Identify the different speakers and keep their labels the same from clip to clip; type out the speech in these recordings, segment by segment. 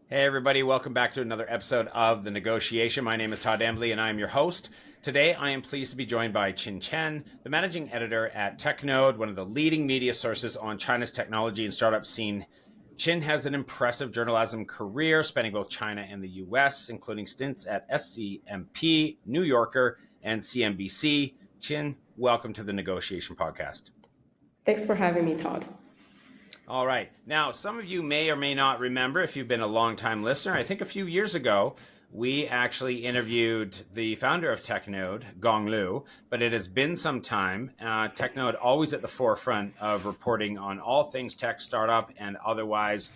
Speaker 1: Hey, everybody, welcome back to another episode of The Negotiation. My name is Todd Embley, and I am your host. Today, I am pleased to be joined by Qin Chen, the managing editor at TechNode, one of the leading media sources on China's technology and startup scene. Qin has an impressive journalism career spanning both China and the US, including stints at SCMP, New Yorker, and CNBC. Qin, welcome to the Negotiation Podcast.
Speaker 2: Thanks for having me, Todd.
Speaker 1: All right. Now, some of you may or may not remember if you've been a long-time listener. I think a few years ago, we actually interviewed the founder of TechNode, Gong Lu, but it has been some time. TechNode always at the forefront of reporting on all things tech startup and otherwise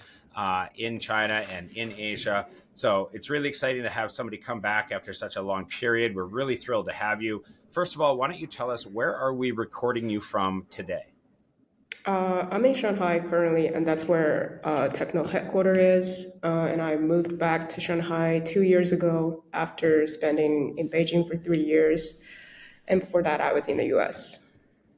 Speaker 1: in China and in Asia. So it's really exciting to have somebody come back after such a long period. We're really thrilled to have you. First of all, why don't you tell us, where are we recording you from today?
Speaker 2: I'm in Shanghai currently, and that's where TechNode headquarters is. And I moved back to Shanghai 2 years ago after spending in Beijing for 3 years. And before that, I was in the US.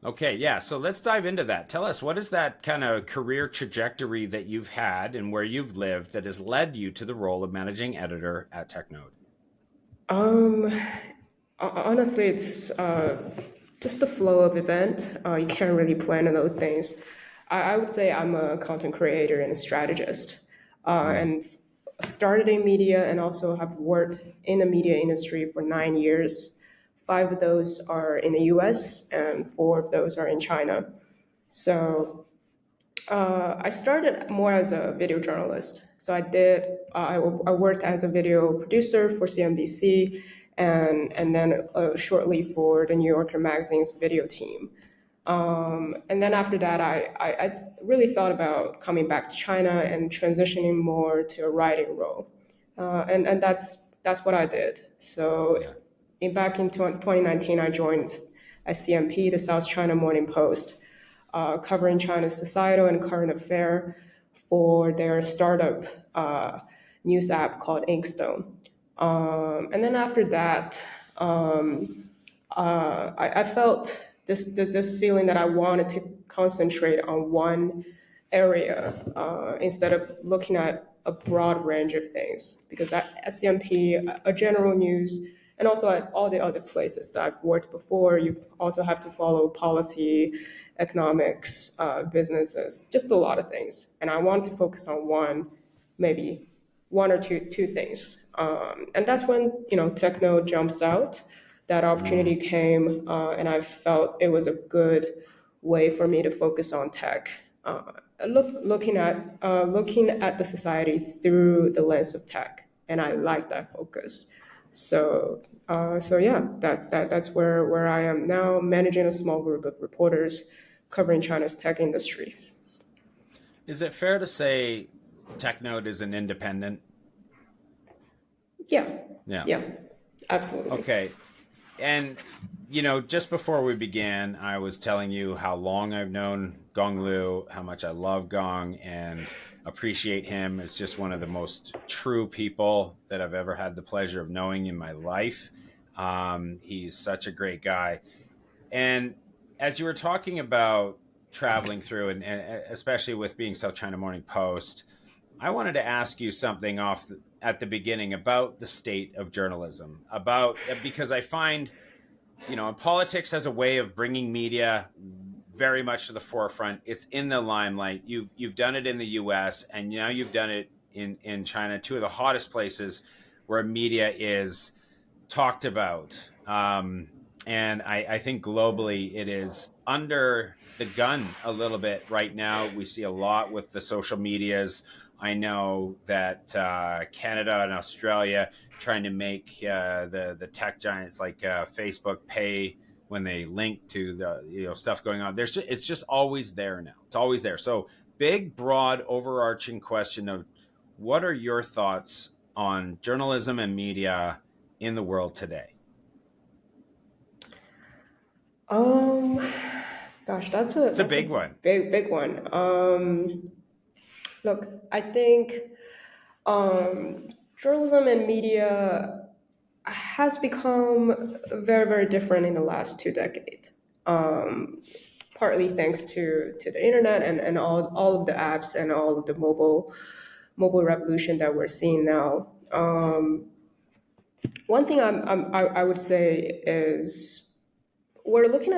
Speaker 1: Okay, yeah. So let's dive into that. Tell us, what is that kind of career trajectory that you've had and where you've lived that has led you to the role of managing editor at TechNode?
Speaker 2: Um, Honestly, it's just the flow of event. You can't really plan on those things. I would say I'm a content creator and a strategist, and started in media and also have worked in the media industry for 9 years. Five of those are in the US and four of those are in China. So I started more as a video journalist. So I worked as a video producer for CNBC and then shortly for the New Yorker magazine's video team. And then after that, I really thought about coming back to China and transitioning more to a writing role. And that's what I did. So
Speaker 1: Yeah.
Speaker 2: back in 2019, I joined at CMP, the South China Morning Post, covering China's societal and current affair for their startup news app called Inkstone. And then after that, I felt this feeling that I wanted to concentrate on one area instead of looking at a broad range of things. Because at SCMP, a general news, and also at all the other places that I've worked before, you also have to follow policy, economics, businesses, just a lot of things. And I wanted to focus on maybe one or two things. And that's when TechNode jumps out. That opportunity came, and I felt it was a good way for me to focus on tech. Looking at the society through the lens of tech, and I like that focus. So yeah, that's where I am now, managing a small group of reporters covering China's tech industries.
Speaker 1: Is it fair to say TechNode is an independent?
Speaker 2: Yeah,
Speaker 1: Yeah.
Speaker 2: yeah, absolutely.
Speaker 1: Okay. And, just before we began, I was telling you how long I've known Gong Lu, how much I love Gong and appreciate him as just one of the most true people that I've ever had the pleasure of knowing in my life. He's such a great guy. And as you were talking about traveling through, and especially with being South China Morning Post, I wanted to ask you something at the beginning about the state of journalism, because I find, politics has a way of bringing media very much to the forefront. It's in the limelight. You've done it in the U.S. and now you've done it in China, two of the hottest places where media is talked about. And I think globally it is under the gun a little bit right now. We see a lot with the social medias. I know that Canada and Australia trying to make the tech giants like Facebook pay when they link to the stuff going on. It's just always there now. It's always there. So big, broad, overarching question of what are your thoughts on journalism and media in the world today?
Speaker 2: Um, Gosh, that's a
Speaker 1: It's a
Speaker 2: that's a
Speaker 1: big one.
Speaker 2: big one. Look, I think journalism and media has become very different in the last 2 decades. Um, Partly thanks to the internet and all of the apps and all of the mobile mobile revolution that we're seeing now. One thing I would say is we're living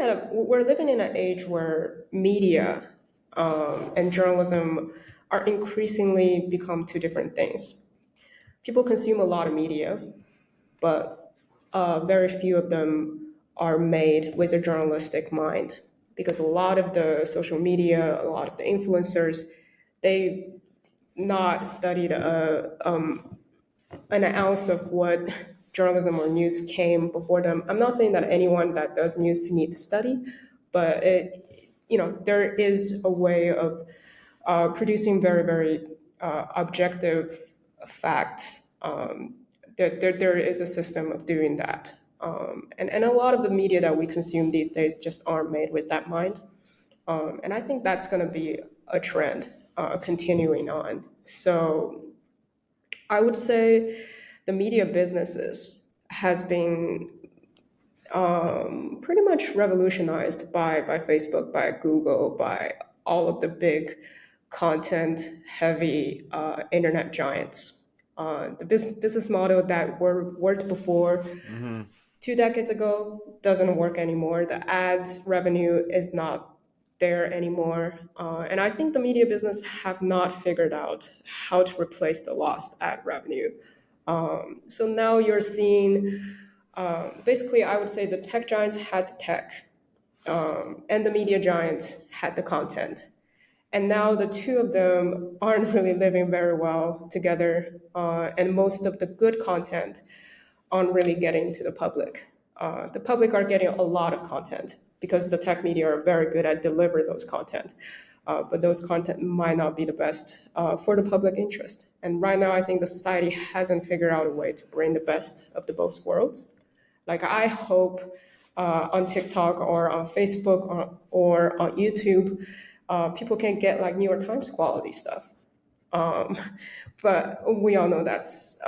Speaker 2: in an age where media and journalism are increasingly become two different things. People consume a lot of media, but very few of them are made with a journalistic mind because a lot of the social media, a lot of the influencers, they not studied an ounce of what journalism or news came before them. I'm not saying that anyone that does news need to study, but there is a way of producing very, very objective facts. There is a system of doing that. And a lot of the media that we consume these days just aren't made with that mind. And I think that's going to be a trend continuing on. So I would say the media businesses has been pretty much revolutionized by Facebook, by Google, by all of the big content heavy internet giants. The business model that worked before
Speaker 1: Mm-hmm.
Speaker 2: 2 decades ago doesn't work anymore. The ads revenue is not there anymore. And I think the media business have not figured out how to replace the lost ad revenue. So now you're seeing, basically, I would say the tech giants had the tech, and the media giants had the content. And now the two of them aren't really living very well together, and most of the good content aren't really getting to the public. The public are getting a lot of content because the tech media are very good at deliver those content. But those content might not be the best for the public interest. And right now, I think the society hasn't figured out a way to bring the best of the both worlds. Like I hope on TikTok or on Facebook or on YouTube, people can get like New York Times quality stuff. Um, but we all know that's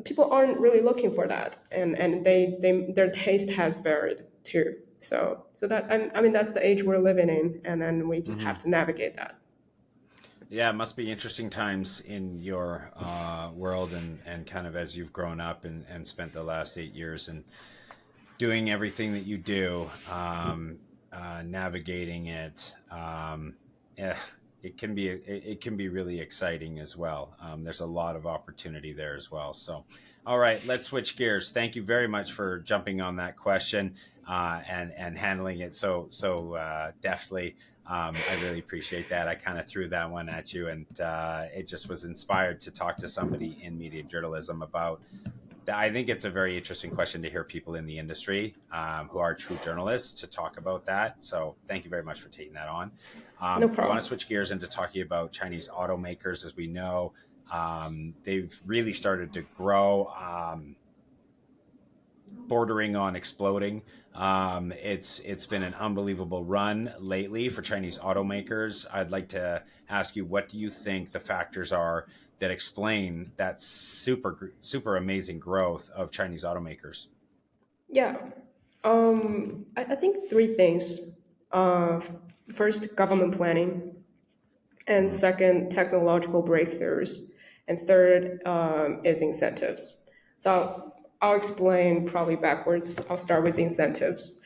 Speaker 2: people aren't really looking for that, and their taste has varied too. So that I mean that's the age we're living in, and then we just
Speaker 1: Mm-hmm.
Speaker 2: have to navigate that.
Speaker 1: Yeah, it must be interesting times in your world, and kind of as you've grown up and spent the last 8 years and doing everything that you do, navigating it. Yeah, it can be really exciting as well. There's a lot of opportunity there as well. So, all right, let's switch gears. Thank you very much for jumping on that question and handling it so deftly. I really appreciate that. I kind of threw that one at you, and it just was inspired to talk to somebody in media journalism about. I think it's a very interesting question to hear people in the industry who are true journalists to talk about that. So thank you very much for taking that on.
Speaker 2: No
Speaker 1: I want to
Speaker 2: problem.
Speaker 1: switch gears into talking about Chinese automakers. As we know, they've really started to grow, bordering on exploding. It's been an unbelievable run lately for Chinese automakers. I'd like to ask you, what do you think the factors are that explain that super amazing growth of Chinese automakers?
Speaker 2: Yeah, I think three things. Uh, First, government planning, and
Speaker 1: Mm-hmm.
Speaker 2: second, technological breakthroughs, and third is incentives. So I'll explain probably backwards. I'll start with incentives.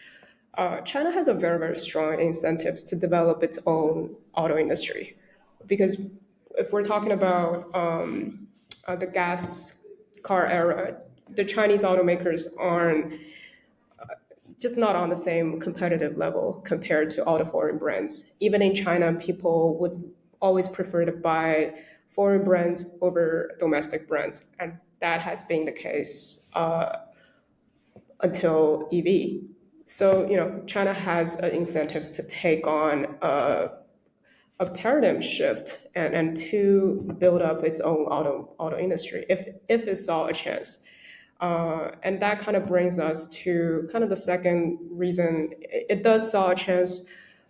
Speaker 2: China has a very, very strong incentives to develop its own auto industry. Because if we're talking about the gas car era, the Chinese automakers aren't just not on the same competitive level compared to all the foreign brands. Even in China, people would always prefer to buy foreign brands over domestic brands. And that has been the case until EV. So, China has incentives to take on a paradigm shift and to build up its own auto industry if it saw a chance. And that kind of brings us to kind of the second reason it does saw a chance.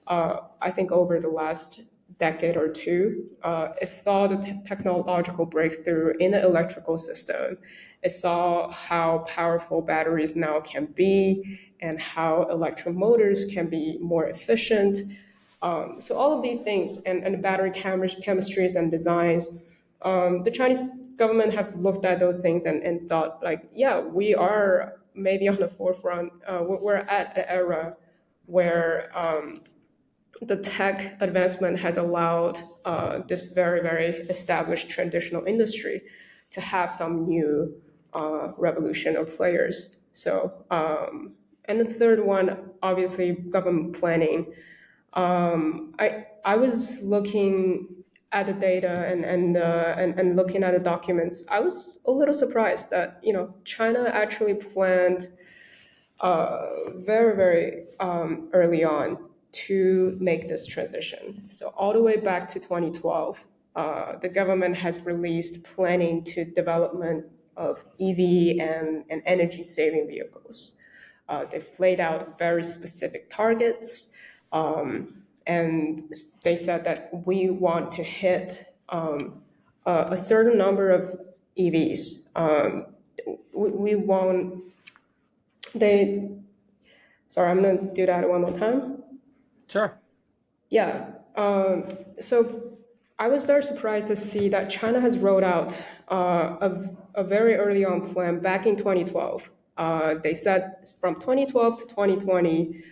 Speaker 2: I think over the last decade or two, it saw the technological breakthrough in the electrical system. It saw how powerful batteries now can be and how electric motors can be more efficient. So all of these things and battery chemistries and designs The Chinese government have looked at those things and thought like, yeah, we are maybe on the forefront. We're at an era where the tech advancement has allowed this very, very established traditional industry to have some new revolution or players. So, and the third one, obviously, government planning. I was looking at the data and looking at the documents. I was a little surprised that China actually planned very, very early on to make this transition. So all the way back to 2012, the government has released planning to development of EV and energy saving vehicles. They've laid out very specific targets, and they said that we want to hit a certain number of EVs. We want they Sorry, I'm gonna do that one more time.
Speaker 1: Sure.
Speaker 2: Yeah. So I was very surprised to see that China has rolled out a very early on plan back in 2012. They said from 2012 to 2020,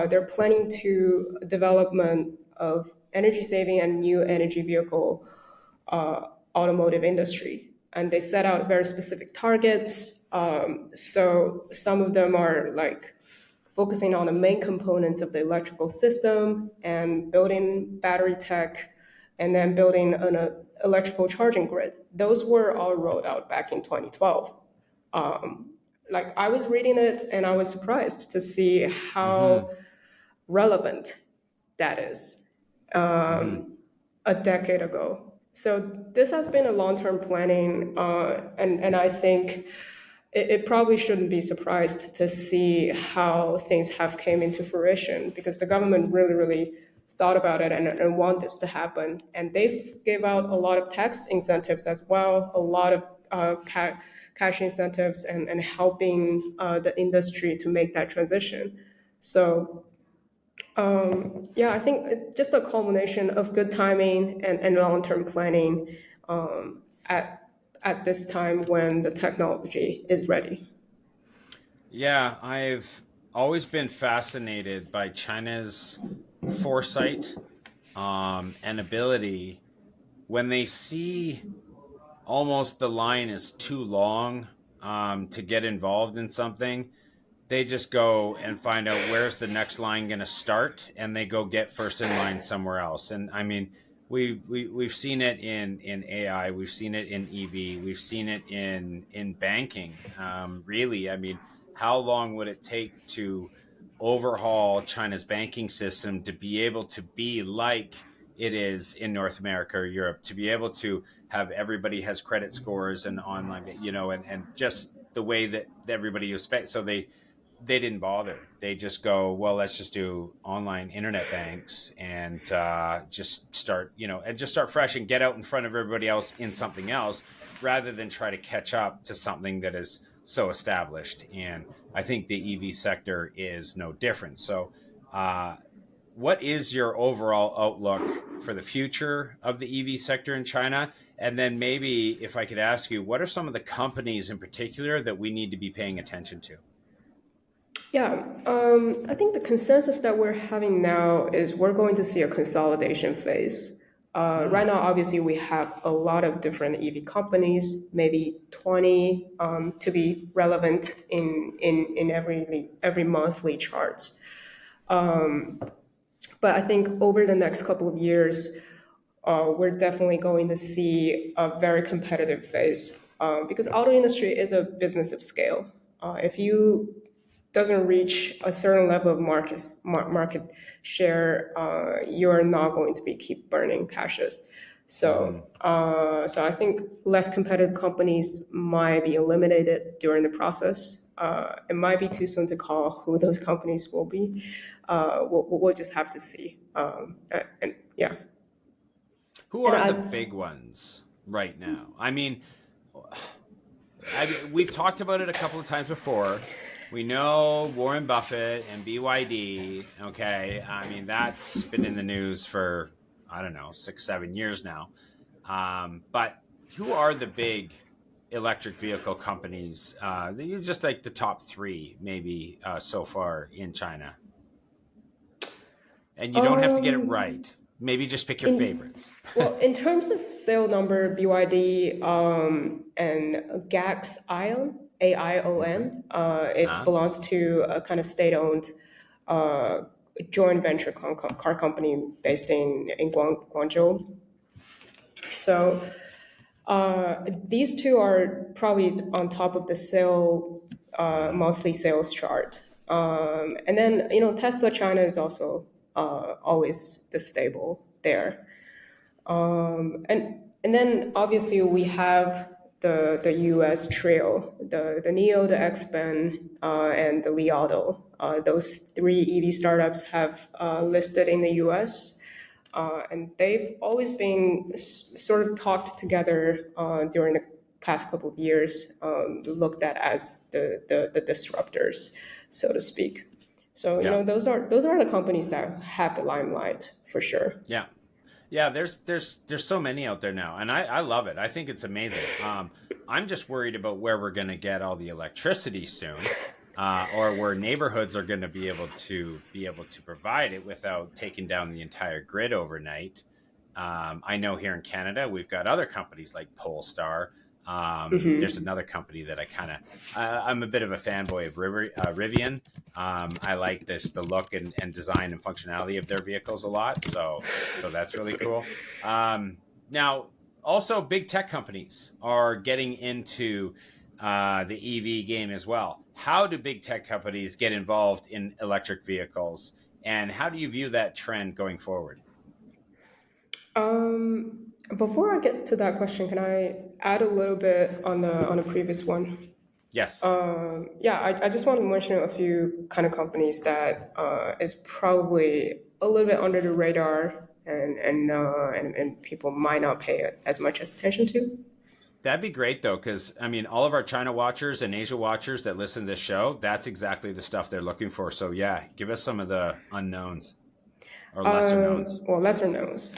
Speaker 2: they're planning to development of energy saving and new energy vehicle automotive industry. And they set out very specific targets. So some of them are like focusing on the main components of the electrical system and building battery tech and then building an electrical charging grid. Those were all rolled out back in 2012. Like I was reading it and I was surprised to see
Speaker 1: Mm-hmm.
Speaker 2: how relevant that is
Speaker 1: Mm-hmm.
Speaker 2: a decade ago. So this has been a long-term planning, and I think it probably shouldn't be surprised to see how things have came into fruition because the government really, really thought about it and want this to happen. And they've gave out a lot of tax incentives as well, a lot of cash incentives and helping the industry to make that transition. So yeah, I think just a culmination of good timing and long-term planning at this time when the technology is ready.
Speaker 1: Yeah, I've always been fascinated by China's foresight and ability when they see almost the line is too long to get involved in something. They just go and find out where's the next line going to start, and they go get first in line somewhere else. And I mean, we've seen it in AI, we've seen it in EV, we've seen it in banking. Really, I mean, how long would it take to overhaul China's banking system to be able to be like it is in North America or Europe, to be able to have everybody has credit scores and online, and just the way that everybody expects. So they didn't bother. They just go, well, let's just do online internet banks and just start, and just start fresh and get out in front of everybody else in something else rather than try to catch up to something that is so established. And I think the EV sector is no different. So, what is your overall outlook for the future of the EV sector in China? And then maybe if I could ask you, what are some of the companies in particular that we need to be paying attention to?
Speaker 2: Yeah, I think the consensus that we're having now is we're going to see a consolidation phase. Right
Speaker 1: Hmm.
Speaker 2: now, obviously, we have a lot of different EV companies, maybe 20 to be relevant in every monthly charts. But I think over the next couple of years, we're definitely going to see a very competitive phase because auto industry is a business of scale. If you doesn't reach a certain level of market share, you're not going to be keep burning cashes.
Speaker 1: Hmm.
Speaker 2: So I think less competitive companies might be eliminated during the process. It might be too soon to call who those companies will be. We'll just have to see. And yeah,
Speaker 1: Who
Speaker 2: and
Speaker 1: are the
Speaker 2: as
Speaker 1: big ones right now? We've talked about it a couple of times before. We know Warren Buffett and BYD. Okay, I mean that's been in the news for I don't know 6, 7 years now. But who are the big electric vehicle companies? You just like the top three, maybe so far in China, and you don't have to get it
Speaker 2: Um,
Speaker 1: right. Maybe just pick your
Speaker 2: in
Speaker 1: favorites.
Speaker 2: well, in terms of sale number, BYD and GAX Ion,
Speaker 1: Okay.
Speaker 2: AION, it
Speaker 1: Uh,
Speaker 2: belongs to a kind of state-owned uh, joint venture car company based in Guangzhou. So these two are probably on top of the monthly sales chart. And then, Tesla China is also always the stable there. And then obviously we have the US trio, the NIO, the XPeng, and the Li Auto. Those three EV startups have listed in the US, and they've always been sort of talked together during the past couple of years, looked at as the disruptors, so to speak. So
Speaker 1: yeah,
Speaker 2: those are the companies that have the limelight for sure.
Speaker 1: yeah. Yeah, there's so many out there now, and I love it. I think it's amazing. I'm just worried about where we're going to get all the electricity soon, or where neighborhoods are going to be able to provide it without taking down the entire grid overnight. I know here in Canada we've got other companies like Polestar. There's
Speaker 2: Hmm.
Speaker 1: another company that I'm a bit of a fanboy of Rivian. I like the look and design and functionality of their vehicles a lot. So that's really cool. Now, also big tech companies are getting into the EV game as well. How do big tech companies get involved in electric vehicles, and how do you view that trend going forward?
Speaker 2: Before I get to that question, can I add a little bit on the previous one?
Speaker 1: Yes.
Speaker 2: Yeah, I just want to mention a few kind of companies that is probably a little bit under the radar and people might not pay as much attention to.
Speaker 1: That'd be great though, because I mean, all of our China watchers and Asia watchers that listen to this show, that's exactly the stuff they're looking for. So yeah, give us some of the unknowns or lesser knowns.
Speaker 2: Well, lesser knowns.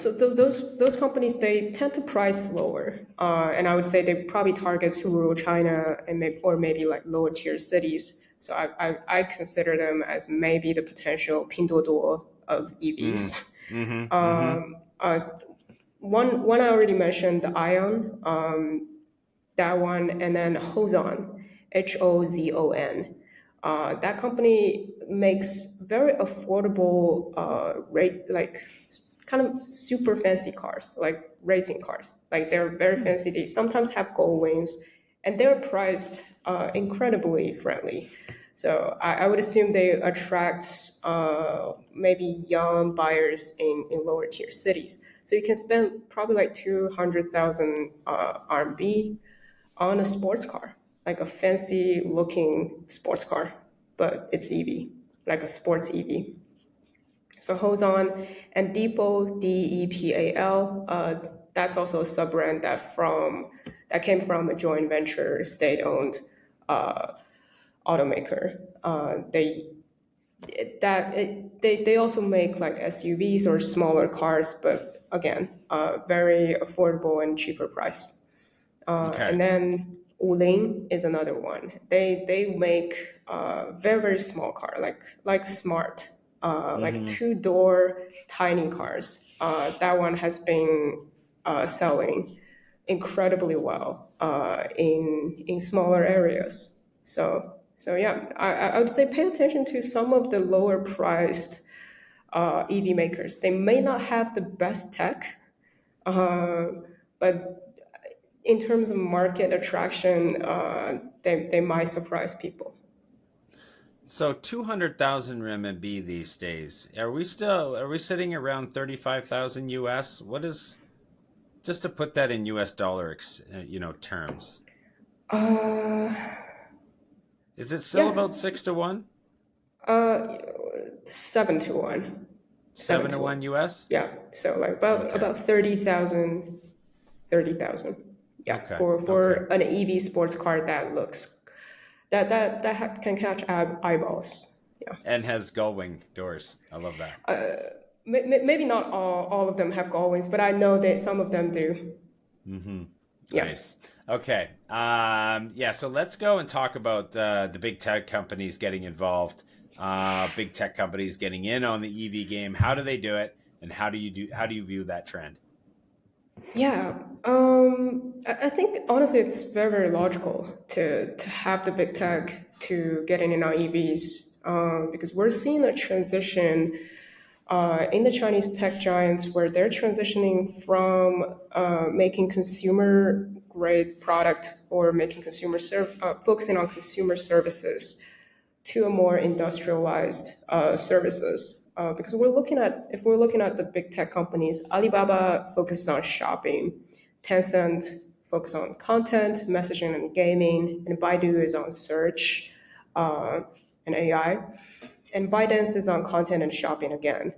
Speaker 2: So those companies they tend to price lower, and I would say they probably targets rural China and maybe like lower tier cities. So I consider them as maybe the potential Pinduoduo of
Speaker 1: Mm.
Speaker 2: EVs.
Speaker 1: Mm-hmm. Mm-hmm.
Speaker 2: Um, uh, one I already mentioned, the Ion, that one, and then Hozon, Hozon. That company makes very affordable, rate like kind of super fancy cars, like racing cars. Like they're very fancy. They sometimes have gold wings, and they're priced incredibly friendly. So I would assume they attract maybe young buyers in lower tier cities. So you can spend probably like 200,000 RMB on a sports car, like a fancy looking sports car, but it's EV, like a sports EV. So Hozon and Depot, DEPAL, that's also a sub brand that came from a joint venture state owned uh, automaker. They also make like SUVs or smaller cars, but again, very affordable and cheaper price. And
Speaker 1: Okay.
Speaker 2: then Wuling is another one. They make very very small car, like smart, like
Speaker 1: Mm-hmm.
Speaker 2: two-door tiny cars. That one has been selling incredibly well in smaller areas. So yeah, I would say pay attention to some of the lower priced EV makers. They may not have the best tech, uh, but in terms of market attraction, they might surprise people.
Speaker 1: So 200,000 RMB these days. Are we sitting around 35,000 US? What is just to put that in US dollar terms?
Speaker 2: Uh,
Speaker 1: Is it still
Speaker 2: yeah,
Speaker 1: about 6 to 1?
Speaker 2: uh, 7 to 1, seven
Speaker 1: 7 to
Speaker 2: to one.
Speaker 1: 1 US?
Speaker 2: Yeah, so like
Speaker 1: Okay.
Speaker 2: about 30,000, 30,000. Yeah,
Speaker 1: Okay.
Speaker 2: for
Speaker 1: Okay.
Speaker 2: an EV sports car that looks can catch eyeballs. Yeah.
Speaker 1: And has gull-wing doors. I love that.
Speaker 2: Maybe not all of them have Galwings, but I know that some of them do.
Speaker 1: Mm-hmm.
Speaker 2: Yeah.
Speaker 1: Nice. Okay. Yeah. So let's go and talk about the big tech companies getting involved. Big tech companies getting in on the EV game. How do they do it, and how do you view that trend?
Speaker 2: Yeah, I think honestly it's very, very logical to have the big tech to get in our EVs because we're seeing a transition in the Chinese tech giants where they're transitioning from making consumer grade product or making focusing on consumer services to a more industrialized services. Because if we're looking at the big tech companies, Alibaba focuses on shopping, Tencent focuses on content, messaging, and gaming, and Baidu is on search uh, and AI, and ByteDance is on content and shopping again.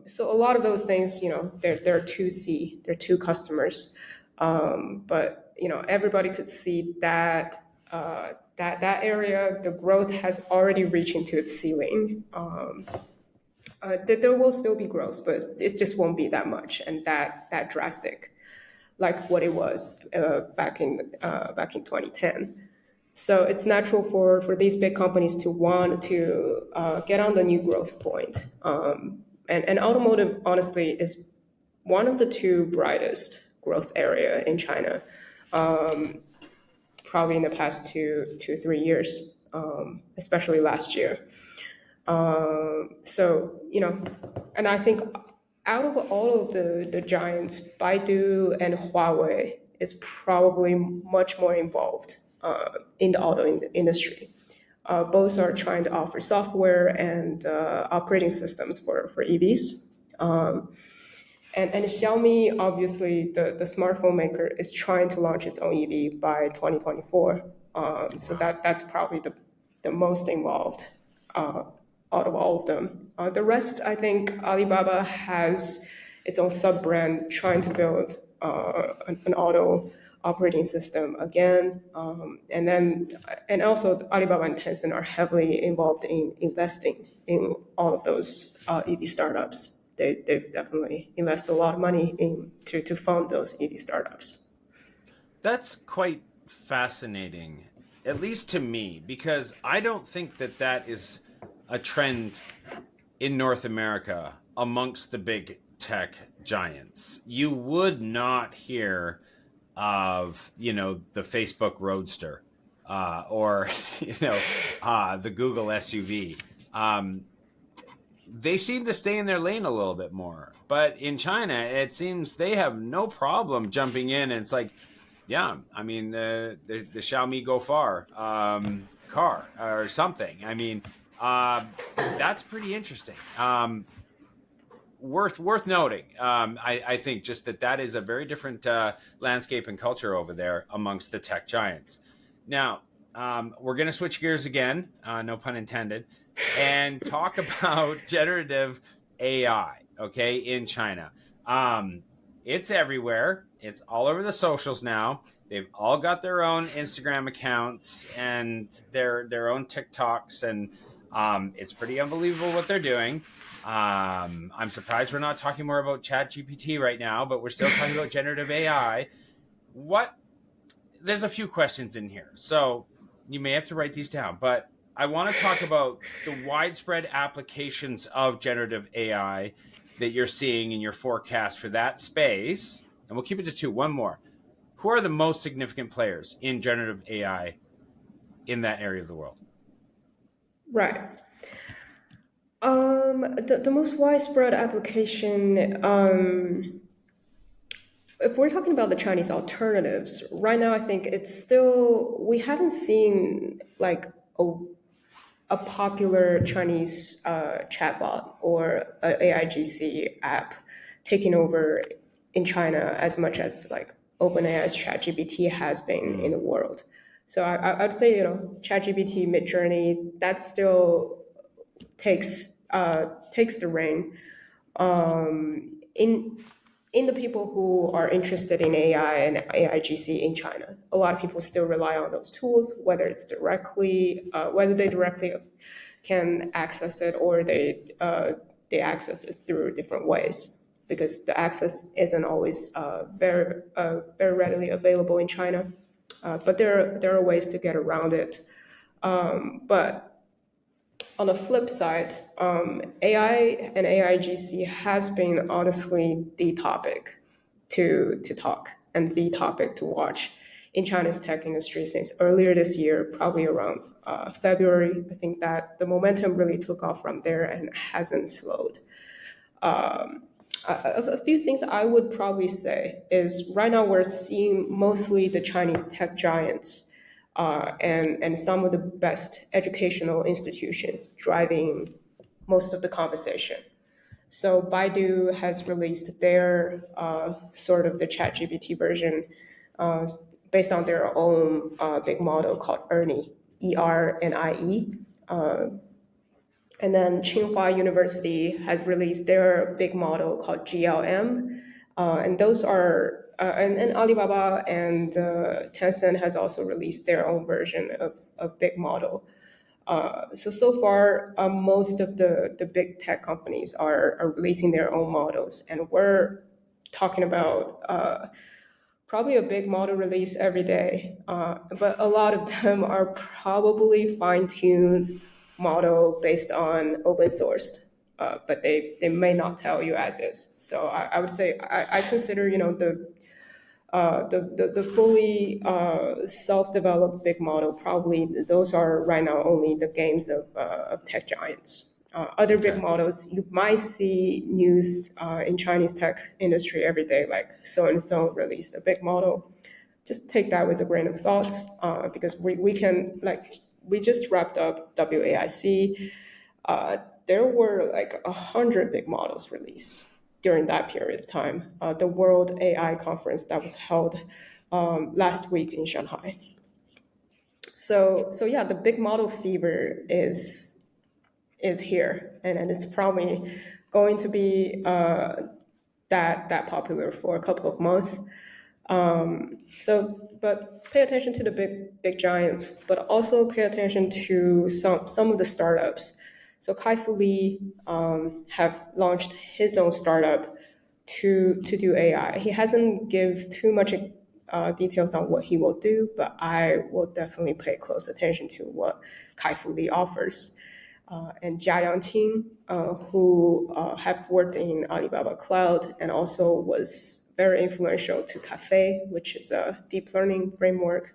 Speaker 2: So a lot of those things, they're two C, they're two customers, but everybody could see that that area, the growth has already reached into its ceiling. There will still be growth, but it just won't be that much and that drastic, like what it was back in 2010. So it's natural for these big companies to want to get on the new growth point. And automotive, honestly, is one of the two brightest growth area in China, probably in the past 3 years, especially last year. So, and I think out of all of the giants, Baidu and Huawei is probably much more involved in the industry. Both are trying to offer software and operating systems for EVs. And Xiaomi, obviously, the smartphone maker, is trying to launch its own EV by 2024. So
Speaker 1: Wow.
Speaker 2: that's probably the most involved out of all of them. The rest, I think, Alibaba has its own sub brand trying to build an auto operating system again. And also Alibaba and Tencent are heavily involved in investing in all of those EV startups. They've definitely invested a lot of money to fund those EV startups.
Speaker 1: That's quite fascinating, at least to me, because I don't think that that is a trend in North America amongst the big tech giants. You would not hear of, the Facebook Roadster or, the Google SUV. They seem to stay in their lane a little bit more. But in China, it seems they have no problem jumping in. And it's like, yeah, I mean, the Xiaomi Go Far car or something. I mean, that's pretty interesting. Worth noting. I think just that is a very different landscape and culture over there amongst the tech giants. Now, we're going to switch gears again, no pun intended, and talk about generative AI, okay, in China. It's everywhere. It's all over the socials now. They've all got their own Instagram accounts and their own TikToks, and it's pretty unbelievable what they're doing. I'm surprised we're not talking more about Chat GPT right now, but we're still talking about generative AI. What? There's a few questions in here, so you may have to write these down. But I want to talk about the widespread applications of generative AI that you're seeing in your forecast for that space. And we'll keep it to two. One more. Who are the most significant players in generative AI in that area of the world?
Speaker 2: Right. The most widespread application, if we're talking about the Chinese alternatives, right now I think it's still, we haven't seen like a popular Chinese chatbot or a AIGC app taking over in China as much as like OpenAI's ChatGPT has been in
Speaker 1: Mm.
Speaker 2: the world. So I'd say, ChatGPT, Midjourney, that still takes the reign in the people who are interested in AI and AIGC in China. A lot of people still rely on those tools, whether they directly can access it or they access it through different ways. because the access isn't always very readily available in China. But there are ways to get around it. But on the flip side, AI and AIGC has been honestly the topic to talk and the topic to watch in China's tech industry since earlier this year, probably around February. I think that the momentum really took off from there and hasn't slowed. A few things I would probably say is right now we're seeing mostly the Chinese tech giants and some of the best educational institutions driving most of the conversation. So Baidu has released their sort of the ChatGPT version uh, based on their own big model called ERNIE, ERNIE. And then Tsinghua University has released their big model called GLM. And those are, and Alibaba and Tencent has also released their own version of big model. So far, most of the big tech companies are releasing their own models, and we're talking about probably a big model release every day. But a lot of them are probably fine-tuned model based on open sourced, but they may not tell you as is. So I would say I consider the fully self-developed big model, probably those are right now only the games of tech giants. Other big models, you might see news in Chinese tech industry every day, like so and so released a big model. Just take that with a grain of thought, because we can, like, we just wrapped up WAIC. There were like 100 big models released during that period of time, the World AI Conference that was held last week in Shanghai. So yeah, the big model fever is here, and it's probably going to be that popular for a couple of months. But pay attention to the big giants, but also pay attention to some of the startups. So Kai-Fu Lee have launched his own startup to do AI. He hasn't give too much details on what he will do, but I will definitely pay close attention to what Kai-Fu Lee offers. And Jia Yangqing, who have worked in Alibaba Cloud and also was very influential to Cafe, which is a deep learning framework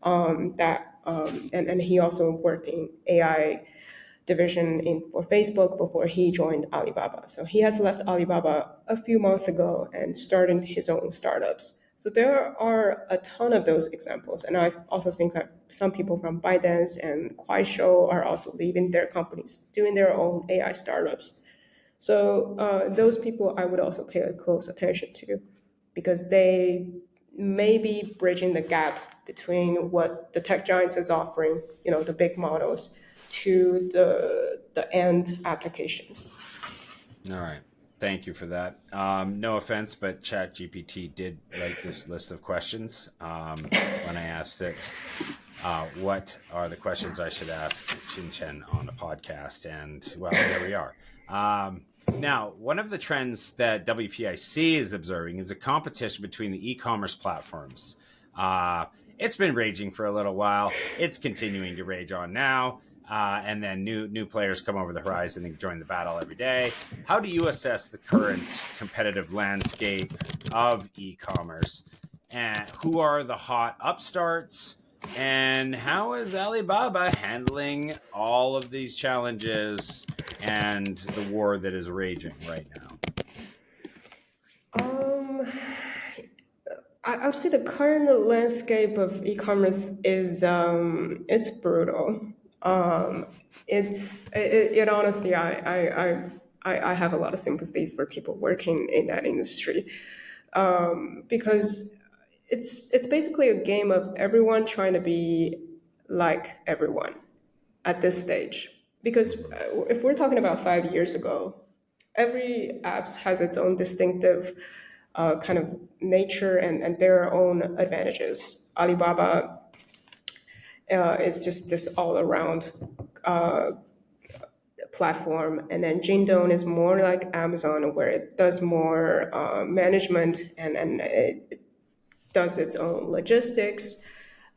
Speaker 2: and he also worked in AI division for Facebook before he joined Alibaba. So he has left Alibaba a few months ago and started his own startups. So there are a ton of those examples. And I also think that some people from ByteDance and Kuaishou are also leaving their companies, doing their own AI startups. So those people I would also pay a close attention to, because they may be bridging the gap between what the tech giants is offering, the big models, to the end applications.
Speaker 1: All right. Thank you for that. No offense, but ChatGPT did write this list of questions when I asked it what are the questions I should ask Qin Chen on a podcast, and well, there we are. Now, one of the trends that WPIC is observing is a competition between the e-commerce platforms. It's been raging for a little while. It's continuing to rage on now. And then new players come over the horizon and join the battle every day. How do you assess the current competitive landscape of e-commerce? And who are the hot upstarts? And how is Alibaba handling all of these challenges and the war that is raging right now?
Speaker 2: I would say the current landscape of e-commerce is it's brutal. It honestly, I have a lot of sympathies for people working in that industry, because it's basically a game of everyone trying to be like everyone at this stage. Because if we're talking about 5 years ago, every apps has its own distinctive kind of nature and their own advantages. Alibaba is just this all around platform, and then Jingdong is more like Amazon, where it does more management and it does its own logistics.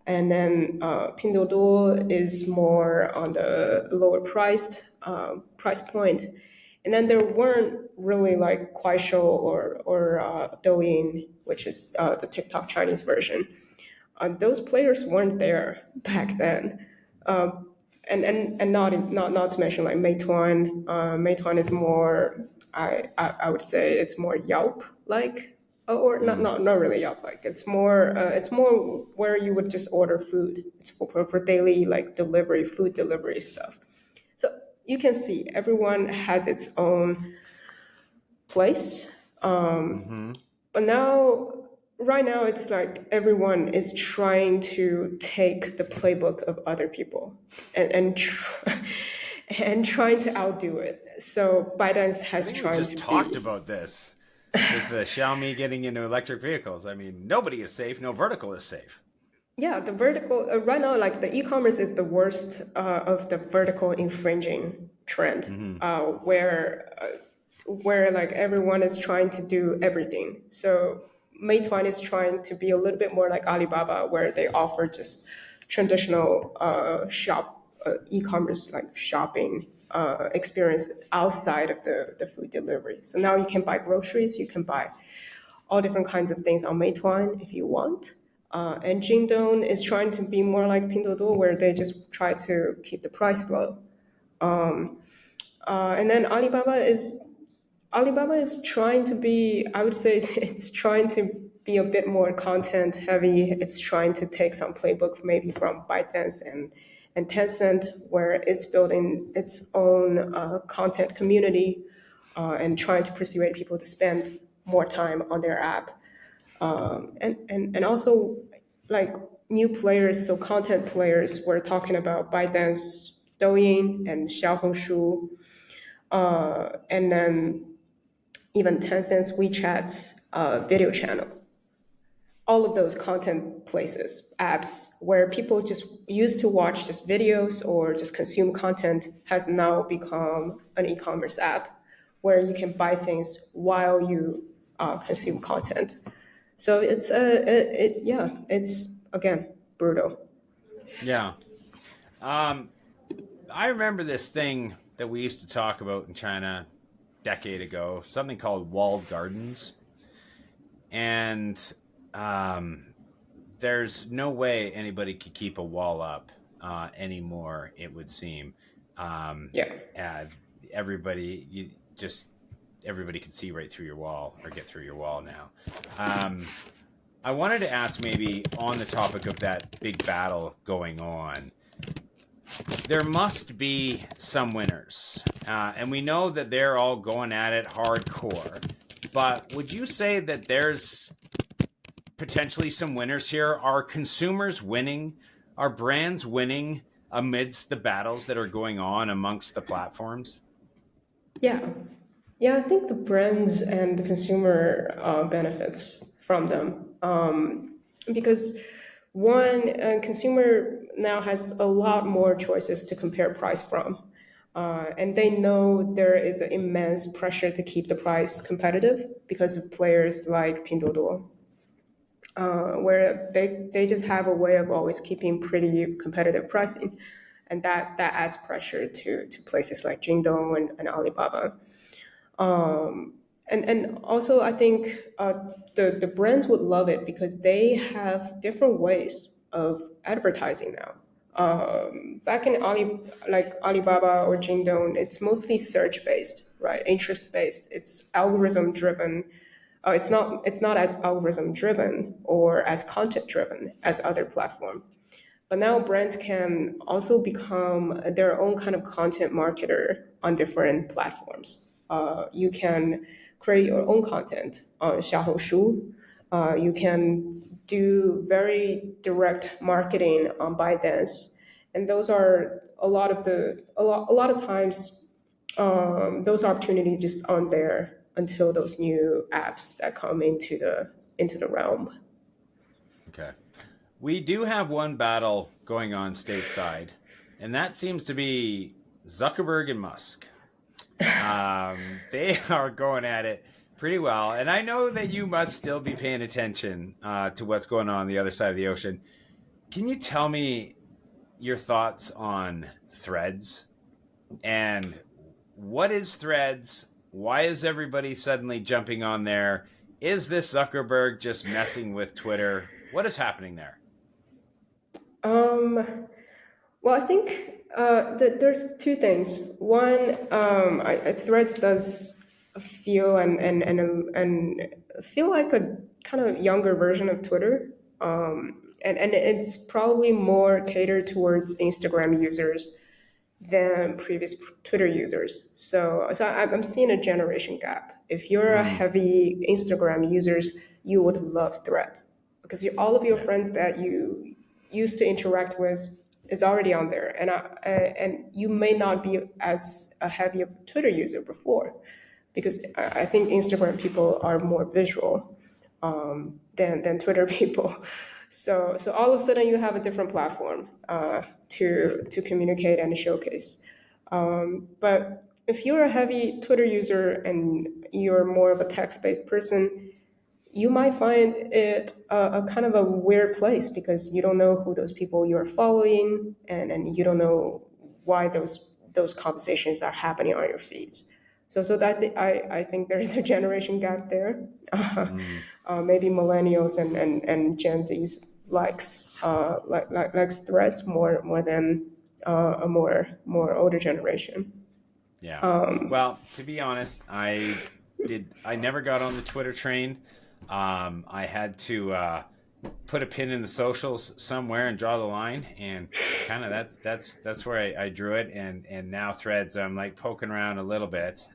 Speaker 2: And then Pinduoduo is more on the lower priced price point. And then there weren't really like Kuaishou or Douyin, which is the TikTok Chinese version. Those players weren't there back then. And not to mention like Meituan. Meituan is more, I would say it's more Yelp like, or not really Yelp like. It's more where you would just order food. It's for daily like delivery, food delivery stuff. So you can see everyone has its own place. But right now, it's like everyone is trying to take the playbook of other people and trying to outdo it. So ByteDance
Speaker 1: I
Speaker 2: has
Speaker 1: think we
Speaker 2: tried
Speaker 1: just
Speaker 2: to
Speaker 1: talked
Speaker 2: be.
Speaker 1: about this with the Xiaomi getting into electric vehicles. I mean, nobody is safe. No vertical is safe.
Speaker 2: Yeah, the vertical right now, like the e-commerce is the worst of the vertical infringing trend, where like everyone is trying to do everything. So Meituan is trying to be a little bit more like Alibaba, where they offer just traditional e-commerce like shopping experiences outside of the food delivery. So now you can buy groceries, you can buy all different kinds of things on Meituan if you want. And Jingdong is trying to be more like Pinduoduo, where they just try to keep the price low. And then Alibaba is trying to be, I would say, it's trying to be a bit more content heavy. It's trying to take some playbook maybe from ByteDance and Tencent, where it's building its own content community and trying to persuade people to spend more time on their app. And also like new players, so content players, we're talking about ByteDance, Douyin, and Xiaohongshu, and then even Tencent's WeChat's video channel. All of those content places, apps where people just used to watch just videos or just consume content has now become an e-commerce app where you can buy things while you consume content. So it's again brutal.
Speaker 1: Yeah. I remember this thing that we used to talk about in China a decade ago, something called walled gardens. And um, there's no way anybody could keep a wall up anymore, it would seem. Um,
Speaker 2: Yeah.
Speaker 1: uh, everybody, everybody can see right through your wall or get through your wall now. Um, I wanted to ask maybe on the topic of that big battle going on, there must be some winners. And we know that they're all going at it hardcore. But would you say that there's potentially some winners here? Are consumers winning? Are brands winning amidst the battles that are going on amongst the platforms?
Speaker 2: Yeah. Yeah, I think the brands and the consumer benefits from them. Because one, consumer now has a lot more choices to compare price from. And they know there is an immense pressure to keep the price competitive because of players like Pinduoduo, where they just have a way of always keeping pretty competitive pricing. And that adds pressure to places like Jingdong and Alibaba. And also, I think the brands would love it because they have different ways of advertising now. Back in like Alibaba or Jingdong, it's mostly search based, right? Interest based. It's algorithm driven. It's not as algorithm driven or as content driven as other platforms. But now brands can also become their own kind of content marketer on different platforms. You can create your own content on Xiaohongshu. You can do very direct marketing on ByteDance, and those are a lot of times those opportunities just aren't there until those new apps that come into the realm.
Speaker 1: Okay. We do have one battle going on stateside, and that seems to be Zuckerberg and Musk. They are going at it pretty well. And I know that you must still be paying attention to what's going on the other side of the ocean. Can you tell me your thoughts on Threads? And what is Threads? Why is everybody suddenly jumping on there? Is this Zuckerberg just messing with Twitter? What is happening there?
Speaker 2: Um, well, I think that there's two things. One, Threads does feel and feel like a kind of younger version of Twitter. And it's probably more catered towards Instagram users than previous Twitter users. So I'm seeing a generation gap. If you're a
Speaker 1: Mm,
Speaker 2: heavy Instagram users, you would love Threads because all of your
Speaker 1: yeah.
Speaker 2: friends that you used to interact with is already on there, and you may not be as a heavy a Twitter user before, because I think Instagram people are more visual than Twitter people. So all of a sudden you have a different platform to communicate and showcase. But if you're a heavy Twitter user and you're more of a text-based person, you might find it a kind of a weird place because you don't know who those people you're following, and you don't know why those conversations are happening on your feeds. So I think there's a generation gap there.
Speaker 1: Mm,
Speaker 2: Maybe millennials and Gen Zs likes Threads more than a more older generation.
Speaker 1: yeah.
Speaker 2: Um,
Speaker 1: Well, to be honest, I never got on the Twitter train. I had to put a pin in the socials somewhere and draw the line, and kind of that's where I drew it. And now Threads, I'm like poking around a little bit,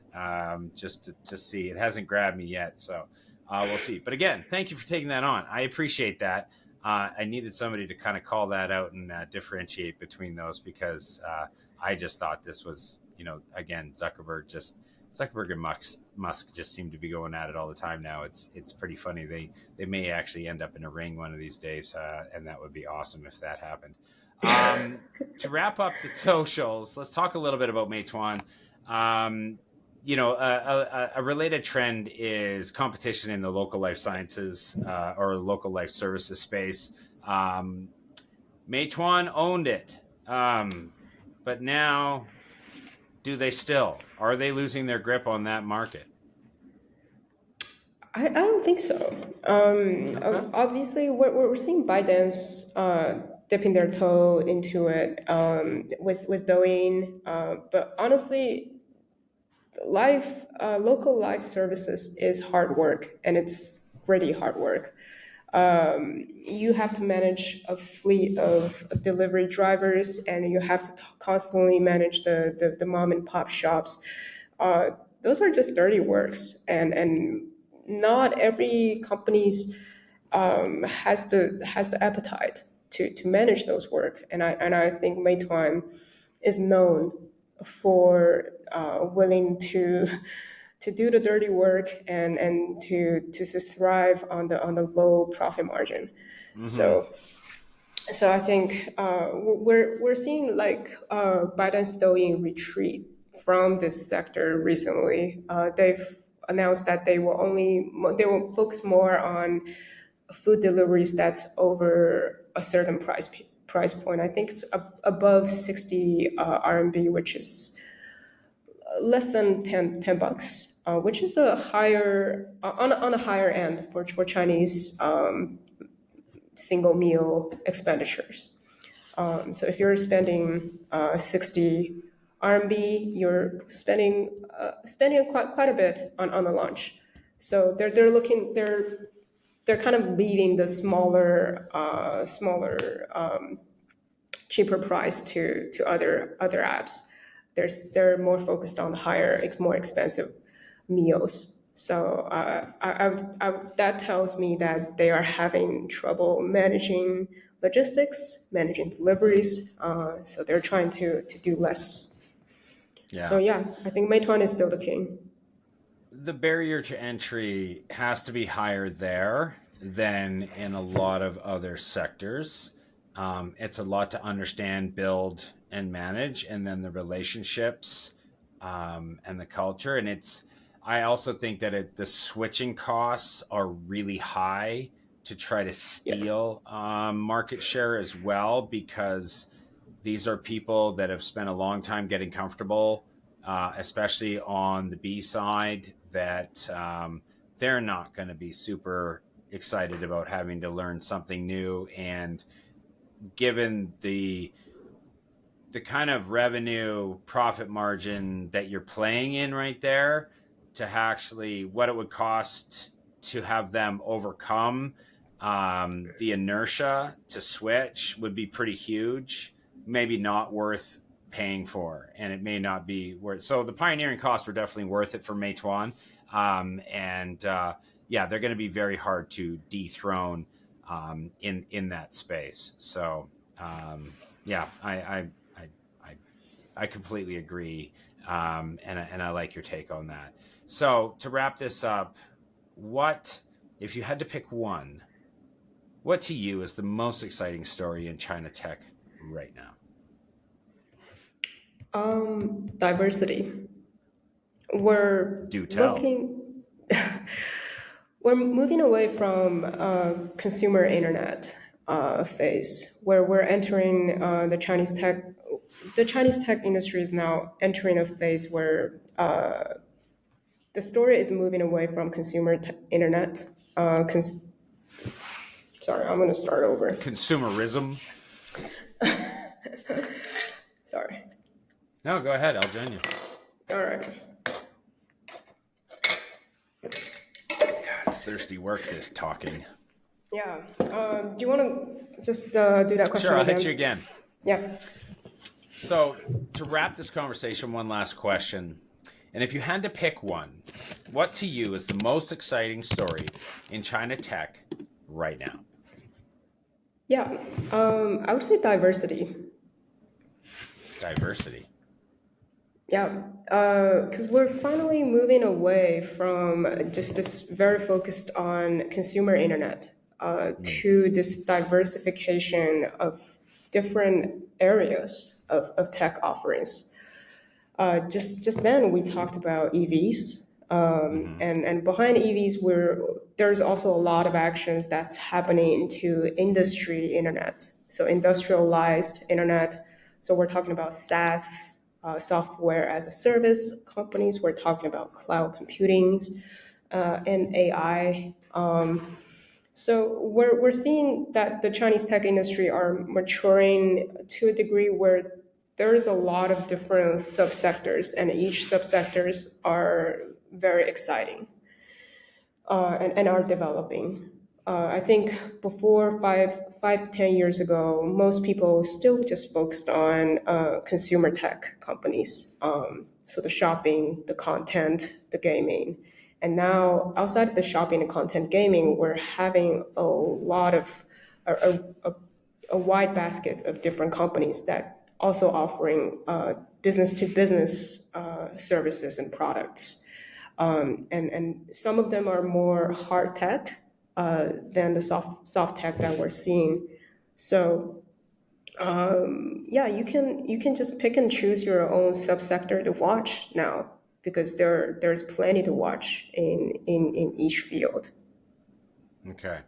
Speaker 1: just to see. It hasn't grabbed me yet, so we'll see. But again, thank you for taking that on. I appreciate that. I needed somebody to kind of call that out and differentiate between those, because I just thought this was, again, Zuckerberg and Musk just seem to be going at it all the time now. It's pretty funny. They may actually end up in a ring one of these days, and that would be awesome if that happened. To wrap up the socials, let's talk a little bit about Meituan. Um, a related trend is competition in the local life sciences or local life services space. Um, Meituan owned it, but now, do they still? Are they losing their grip on that market?
Speaker 2: I don't think so.
Speaker 1: Okay.
Speaker 2: Obviously, we're seeing ByteDance dipping their toe into it with Douyin, but honestly, local life services is hard work, and it's really hard work. You have to manage a fleet of delivery drivers, and you have to constantly manage the mom and pop shops. Uh, those are just dirty works, and not every company's has the appetite to manage those work. And I think Meituan is known for willing to do the dirty work and to thrive on the low profit margin.
Speaker 1: Mm-hmm.
Speaker 2: So I think we're seeing like Biden's Douyin retreat from this sector recently. They've announced that they will focus more on food deliveries that's over a certain price point. I think it's above 60 RMB, which is less than 10 bucks, which is a higher on a higher end for Chinese single meal expenditures. So if you're spending 60 RMB, you're spending quite a bit on the lunch. So they're kind of leaving the smaller cheaper price to other apps. They're more focused on the higher, more expensive meals. So that tells me that they are having trouble managing logistics, managing deliveries. So they're trying to do less. So
Speaker 1: Yeah.
Speaker 2: yeah, I think Meituan is still the king.
Speaker 1: The barrier to entry has to be higher there than in a lot of other sectors. It's a lot to understand, build, and manage, and then the relationships and the culture. And I also think that the switching costs are really high to try to
Speaker 2: Yeah.
Speaker 1: steal market share as well, because these are people that have spent a long time getting comfortable, especially on the B side, that they're not going to be super excited about having to learn something new. And given the kind of revenue profit margin that you're playing in right there, to actually what it would cost to have them overcome the inertia to switch would be pretty huge, maybe not worth paying for, and it may not be worth. So the pioneering costs were definitely worth it for Meituan, and yeah, they're going to be very hard to dethrone in that space. So yeah, I completely agree, and I like your take on that. So to wrap this up, what if you had to pick one? What to you is the most exciting story in China tech right now?
Speaker 2: Diversity. We're
Speaker 1: Do tell.
Speaker 2: looking, we're moving away from consumer internet phase, where we're entering the Chinese tech industry is now entering a phase where the story is moving away from internet. Sorry, I'm going to start over.
Speaker 1: Consumerism.
Speaker 2: Sorry.
Speaker 1: No, go ahead. I'll join you.
Speaker 2: All right.
Speaker 1: God, it's thirsty work, this talking.
Speaker 2: Yeah. Do you want to just do that question
Speaker 1: Sure, I'll
Speaker 2: again?
Speaker 1: hit you again.
Speaker 2: Yeah.
Speaker 1: So to wrap this conversation, one last question. And if you had to pick one, what to you is the most exciting story in China tech right now?
Speaker 2: Yeah. I would say diversity.
Speaker 1: Diversity.
Speaker 2: Yeah. Because we're finally moving away from just this very focused on consumer internet to this diversification of different areas of tech offerings. Just then we talked about EVs, and behind EVs, there's also a lot of actions that's happening into industry internet, so industrialized internet. So we're talking about SaaS, software as a service companies. We're talking about cloud computing and AI. So we're seeing that the Chinese tech industry are maturing to a degree where there's a lot of different subsectors, and each subsectors are very exciting and are developing. I think before 5 to 10 years ago, most people still just focused on consumer tech companies. So the shopping, the content, the gaming. And now, outside of the shopping and content gaming, we're having a wide basket of different companies that also offering business to business services and products. And some of them are more hard tech than the soft tech that we're seeing. So yeah, you can just pick and choose your own subsector to watch now, because there's plenty to watch in each field.
Speaker 1: Okay.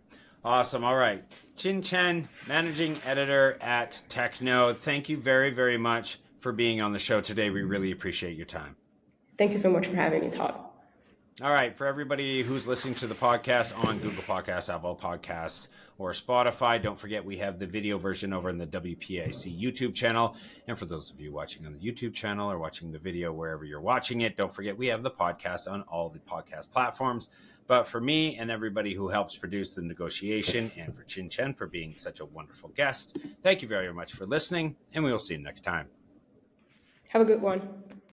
Speaker 1: Awesome. All right. Qin Chen, managing editor at TechNode. Thank you very, very much for being on the show today. We really appreciate your time.
Speaker 2: Thank you so much for having me, Todd.
Speaker 1: All right. For everybody who's listening to the podcast on Google Podcasts, Apple Podcasts, or Spotify, don't forget we have the video version over in the WPIC YouTube channel. And for those of you watching on the YouTube channel or watching the video wherever you're watching it, don't forget we have the podcast on all the podcast platforms. But for me and everybody who helps produce the negotiation, and for Qin Chen for being such a wonderful guest, thank you very much for listening, and we will see you next time.
Speaker 2: Have a good one.